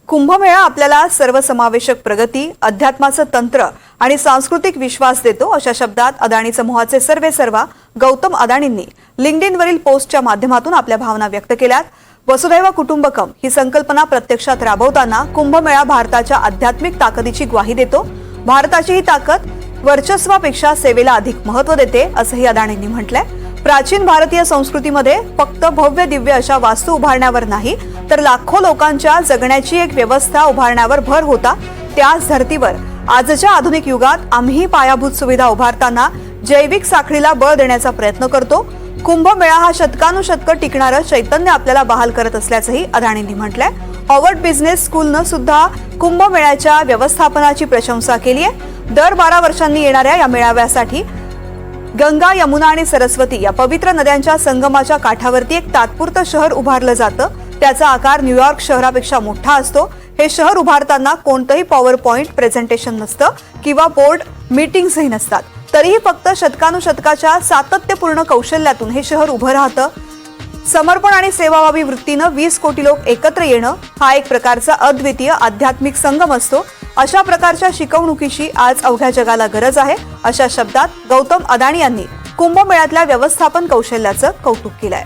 कुंभमेळा आपल्याला सर्वसमावेशक प्रगती, अध्यात्माचं तंत्र आणि सांस्कृतिक विश्वास देतो, अशा शब्दात अदानी समूहाचे सर्वेसर्वा गौतम अदानींनी लिंक्डइनवरील पोस्टच्या माध्यमातून आपल्या भावना व्यक्त केल्यात। वसुधैव कुटुंबकम ही संकल्पना प्रत्यक्षात राबवताना कुंभमेळा भारताच्या आध्यात्मिक ताकदीची ग्वाही देतो। भारताची ही ताकद वर्चस्वापेक्षा सेवेला अधिक महत्त्व देते, असंही अदानींनी म्हटलंय। प्राचीन भारतीय संस्कृतीमध्ये फक्त भव्य दिव्य अशा वास्तू उभारण्यावर नाही, तर लाखो लोकांच्या जगण्याची एक व्यवस्था उभारण्यावर भर होता। त्याच धर्तीवर आजच्या आधुनिक युगात आम्ही पायाभूत सुविधा उभारताना जैविक साखळीला बळ देण्याचा प्रयत्न करतो। कुंभमेळा हा शतकानुशतकं टिकणारं चैतन्य आपल्याला बहाल करत असल्याचंही अदानींनी म्हटलंय। हार्वर्ड बिझनेस स्कूलनं सुद्धा कुंभमेळ्याच्या व्यवस्थापनाची प्रशंसा केली आहे। दर 12 वर्षांनी येणाऱ्या या मेळाव्यासाठी गंगा, यमुना आणि सरस्वती या पवित्र नद्यांच्या संगमाच्या काठावरती एक तात्पुरतं शहर उभारलं जातं। त्याचा आकार न्यूयॉर्क शहरापेक्षा मोठा असतो। हे शहर उभारताना कोणतंही पॉवर पॉइंट प्रेझेंटेशन नसतं किंवा बोर्ड मीटिंग्सही नसतात। तरीही फक्त शतकानुशतकाच्या सातत्यपूर्ण कौशल्यातून हे शहर उभं राहतं। समर्पण आणि सेवाभावी वृत्तीनं 20 कोटी लोक एकत्र येणं हा एक प्रकारचा अद्वितीय आध्यात्मिक संगम असतो। अशा प्रकारच्या शिकवणुकीची आज अवघ्या जगाला गरज आहे, अशा शब्दात गौतम अदानी यांनी कुंभमेळ्यातल्या व्यवस्थापन कौशल्याचं कौतुक केलंय।